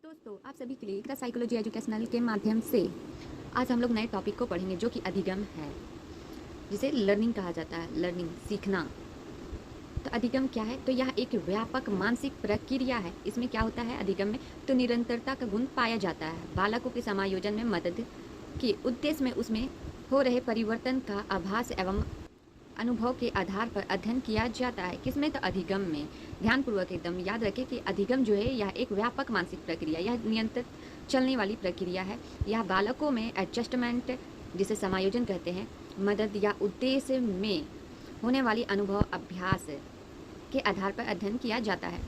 दोस्तों आप सभी के लिए साइकोलॉजी एजुकेशनल के माध्यम से आज हम लोग नए टॉपिक को पढ़ेंगे जो कि अधिगम है, जिसे लर्निंग कहा जाता है। लर्निंग सीखना। तो अधिगम क्या है? तो यह एक व्यापक मानसिक प्रक्रिया है। इसमें क्या होता है अधिगम में? तो निरंतरता का गुण पाया जाता है। बालकों के समायोजन में मदद के उद्देश्य में उसमें हो रहे परिवर्तन का आभास एवं अनुभव के आधार पर अध्ययन किया जाता है। किसमें? तो अधिगम में। ध्यानपूर्वक एकदम याद रखें कि अधिगम जो है यह एक व्यापक मानसिक प्रक्रिया, यह नियंत्रित चलने वाली प्रक्रिया है। यह बालकों में एडजस्टमेंट, जिसे समायोजन कहते हैं, मदद या उद्देश्य में होने वाली अनुभव अभ्यास के आधार पर अध्ययन किया जाता है।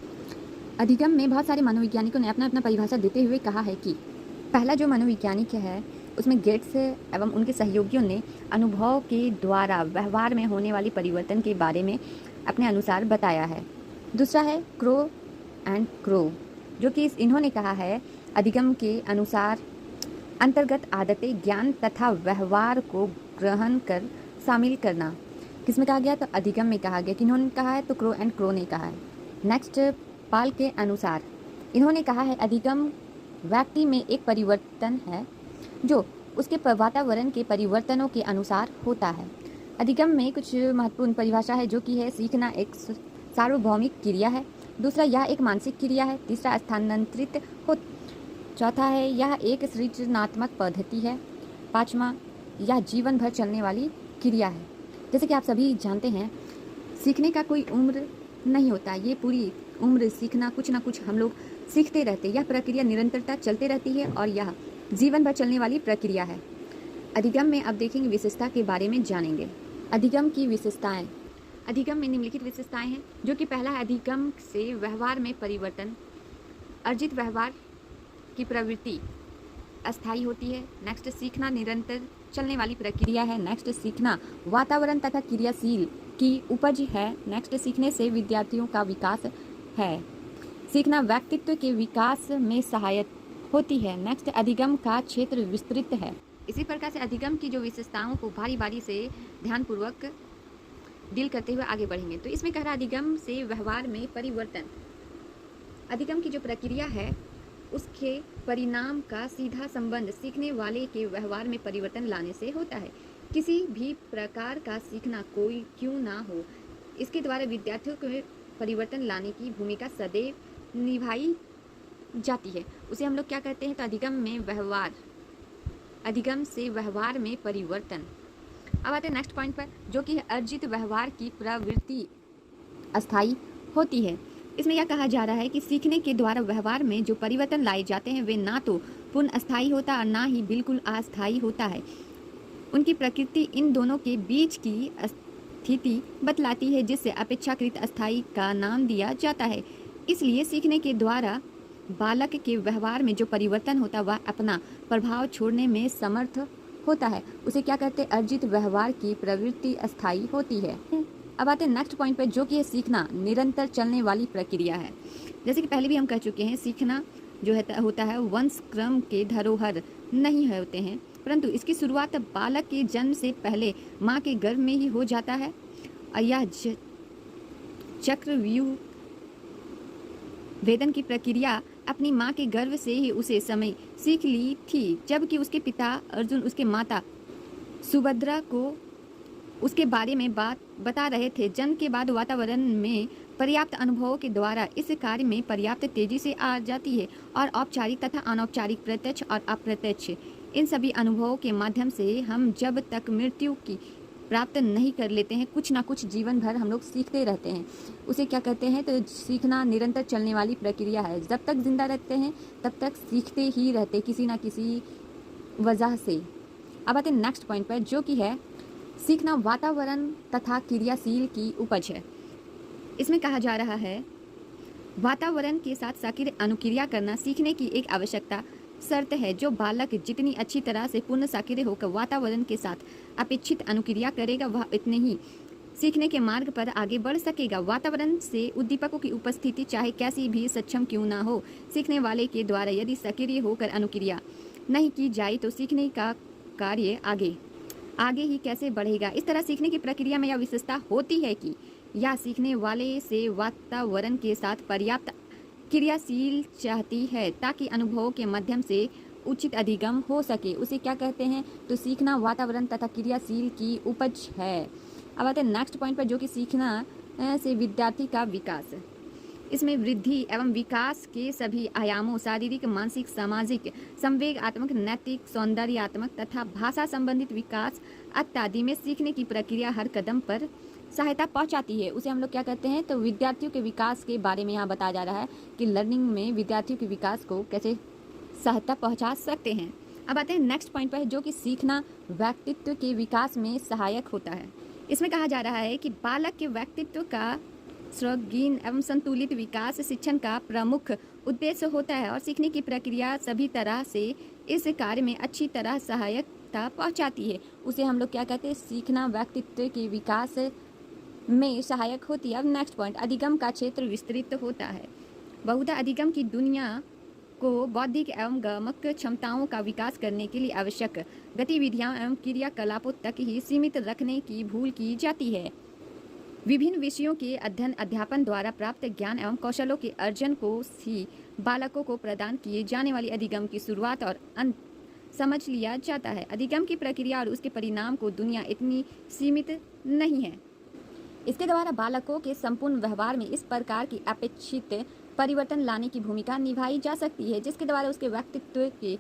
अधिगम में बहुत सारे मनोवैज्ञानिकों ने अपना अपना परिभाषा देते हुए कहा है कि पहला जो मनोवैज्ञानिक है उसमें गेट्स एवं उनके सहयोगियों ने अनुभव के द्वारा व्यवहार में होने वाली परिवर्तन के बारे में अपने अनुसार बताया है। दूसरा है क्रो एंड क्रो, जो कि इन्होंने कहा है अधिगम के अनुसार अंतर्गत आदतें, ज्ञान तथा व्यवहार को ग्रहण कर शामिल करना। किसमें कहा गया? तो अधिगम में कहा गया। कि इन्होंने कहा है तो क्रो एंड क्रो ने कहा है। नेक्स्ट, पाल के अनुसार इन्होंने कहा है अधिगम व्यक्ति में एक परिवर्तन है जो उसके वातावरण के परिवर्तनों के अनुसार होता है। अधिगम में कुछ महत्वपूर्ण परिभाषा है जो कि है सीखना एक सार्वभौमिक क्रिया है। दूसरा, यह एक मानसिक क्रिया है। तीसरा, स्थानांतरित हो। चौथा है यह एक सृजनात्मक पद्धति है। पांचवा, यह जीवन भर चलने वाली क्रिया है। जैसे कि आप सभी जानते हैं सीखने का कोई उम्र नहीं होता। ये पूरी उम्र सीखना कुछ ना कुछ हम लोग सीखते रहते हैं। यह प्रक्रिया निरंतरता चलते रहती है और यह जीवन भर चलने वाली प्रक्रिया है। अधिगम में अब देखेंगे विशेषता के बारे में जानेंगे। अधिगम की विशेषताएं। अधिगम में निम्नलिखित विशेषताएं हैं जो कि पहला है अधिगम से व्यवहार में परिवर्तन। अर्जित व्यवहार की प्रवृत्ति अस्थायी होती है। नेक्स्ट, सीखना निरंतर चलने वाली प्रक्रिया है। नेक्स्ट, सीखना वातावरण तथा क्रियाशील की उपज है। नेक्स्ट, सीखने से विद्यार्थियों का विकास है। सीखना व्यक्तित्व के विकास में सहायक होती है। नेक्स्ट, अधिगम का क्षेत्र विस्तृत है। इसी प्रकार से अधिगम की जो विशेषताओं को बारी बारी से ध्यानपूर्वक डील करते हुए आगे बढ़ेंगे। तो इसमें कह रहा अधिगम से व्यवहार में परिवर्तन। अधिगम की जो प्रक्रिया है उसके परिणाम का सीधा संबंध सीखने वाले के व्यवहार में परिवर्तन लाने से होता है। किसी भी प्रकार का सीखना कोई क्यों ना हो, इसके द्वारा विद्यार्थियों को परिवर्तन लाने की भूमिका सदैव निभाई जाती है। उसे हम लोग क्या कहते हैं? तो अधिगम में व्यवहार, अधिगम से व्यवहार में परिवर्तन। अब आते हैं नेक्स्ट पॉइंट पर जो कि अर्जित व्यवहार की प्रवृत्ति अस्थायी होती है। इसमें यह कहा जा रहा है कि सीखने के द्वारा व्यवहार में जो परिवर्तन लाए जाते हैं वे ना तो पूर्ण अस्थायी होता और ना ही बिल्कुल अस्थायी होता है। उनकी प्रकृति इन दोनों के बीच की स्थिति बतलाती है जिससे अपेक्षाकृत अस्थायी का नाम दिया जाता है। इसलिए सीखने के द्वारा बालक के व्यवहार में जो परिवर्तन होता है वह अपना प्रभाव छोड़ने में समर्थ होता है। उसे क्या कहते हैं? अर्जित व्यवहार की प्रवृत्ति अस्थायी होती है। अब आते हैं नेक्स्ट पॉइंट पर जो कि सीखना निरंतर चलने वाली प्रक्रिया है। जैसे कि पहले भी हम कह चुके हैं सीखना जो है होता है वंश क्रम के धरोहर नहीं होते हैं, परंतु इसकी शुरुआत बालक के जन्म से पहले माँ के गर्भ में ही हो जाता है। और यह चक्रव्यूह वेदन की प्रक्रिया अपनी माँ के गर्भ से ही उसे समय सीख ली थी, जबकि उसके पिता अर्जुन उसके माता सुभद्रा को उसके बारे में बात बता रहे थे। जन्म के बाद वातावरण में पर्याप्त अनुभवों के द्वारा इस कार्य में पर्याप्त तेजी से आ जाती है और औपचारिक तथा अनौपचारिक, प्रत्यक्ष और अप्रत्यक्ष, इन सभी अनुभवों के माध्यम से हम जब तक मृत्यु की प्राप्त नहीं कर लेते हैं कुछ ना कुछ जीवन भर हम लोग सीखते रहते हैं। उसे क्या कहते हैं? तो सीखना निरंतर चलने वाली प्रक्रिया है। जब तक जिंदा रहते हैं तब तक सीखते ही रहते किसी ना किसी वजह से। अब आते हैं नेक्स्ट पॉइंट पर जो कि है सीखना वातावरण तथा क्रियाशील की उपज है। इसमें कहा जा रहा है वातावरण के साथ सक्रिय अनुक्रिया करना सीखने की एक आवश्यकता शर्त है। जो बालक जितनी अच्छी तरह से पूर्ण सक्रिय होकर वातावरण के साथ अपेक्षित अनुक्रिया करेगा वह इतने ही सीखने के मार्ग पर आगे बढ़ सकेगा। वातावरण से उद्दीपकों की उपस्थिति चाहे कैसी भी सक्षम क्यों ना हो, सीखने वाले के द्वारा यदि सक्रिय होकर अनुक्रिया नहीं की जाए तो सीखने का कार्य आगे ही कैसे बढ़ेगा। इस तरह सीखने की प्रक्रिया में यह विशेषता होती है कि यह सीखने वाले से वातावरण के साथ पर्याप्त क्रियाशील चाहती है ताकि अनुभवों के माध्यम से उचित अधिगम हो सके, उसे क्या कहते हैं? तो सीखना वातावरण तथा क्रियाशील की उपज है। अब आते हैं नेक्स्ट पॉइंट पर, जो कि सीखना से विद्यार्थी का विकास। इसमें वृद्धि एवं विकास के सभी आयामों शारीरिक, मानसिक, सामाजिक, संवेगात्मक, नैतिक, सौंदर्यात्मक तथा भाषा संबंधित विकास इत्यादि में सीखने की प्रक्रिया हर कदम पर सहायता पहुंचाती है, उसे हम लोग क्या कहते हैं? तो विद्यार्थियों के विकास के बारे में यहाँ बताया जा रहा है कि लर्निंग में विद्यार्थियों के विकास को कैसे सहायता पहुंचा सकते हैं। अब आते हैं नेक्स्ट पॉइंट पर, जो कि सीखना व्यक्तित्व के विकास में सहायक होता है। इसमें कहा जा रहा है कि बालक के व्यक्तित्व का सर्वांगीण एवं संतुलित विकास शिक्षण का प्रमुख उद्देश्य होता है और सीखने की प्रक्रिया सभी तरह से इस कार्य में अच्छी तरह सहायता पहुंचाती है, उसे हम लोग क्या कहते हैं? सीखना व्यक्तित्व के विकास में सहायक होती है। अब नेक्स्ट पॉइंट, अधिगम का क्षेत्र विस्तृत होता है। बहुधा अधिगम की दुनिया को बौद्धिक एवं गमक क्षमताओं का विकास करने के लिए आवश्यक गतिविधियां एवं क्रियाकलापों तक ही सीमित रखने की भूल की जाती है। विभिन्न विषयों के अध्ययन अध्यापन द्वारा प्राप्त ज्ञान एवं कौशलों के अर्जन को ही बालकों को प्रदान किए जाने वाली अधिगम की शुरुआत और अंत समझ लिया जाता है। अधिगम की प्रक्रिया और उसके परिणाम को दुनिया इतनी सीमित नहीं है। इसके द्वारा बालकों के संपूर्ण व्यवहार में इस प्रकार की अपेक्षित परिवर्तन लाने की भूमिका निभाई जा सकती है, जिसके द्वारा उसके व्यक्तित्व के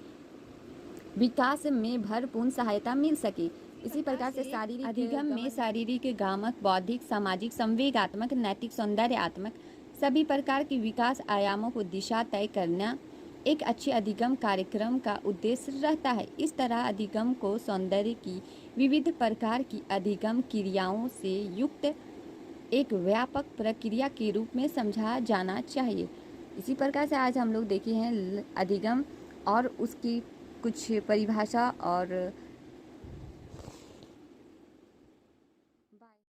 विकास में भरपूर सहायता मिल सके। इसी प्रकार से शारीरिक अधिगम में शारीरिक, गामक, बौद्धिक, सामाजिक, संवेगात्मक, नैतिक, सौंदर्यात्मक सभी प्रकार के विकास आयामों को दिशा तय करना एक अच्छे अधिगम कार्यक्रम का उद्देश्य रहता है। इस तरह अधिगम को सौंदर्य की विविध प्रकार की अधिगम क्रियाओं से युक्त एक व्यापक प्रक्रिया के रूप में समझा जाना चाहिए। इसी प्रकार से आज हम लोग देखे हैं अधिगम और उसकी कुछ परिभाषा और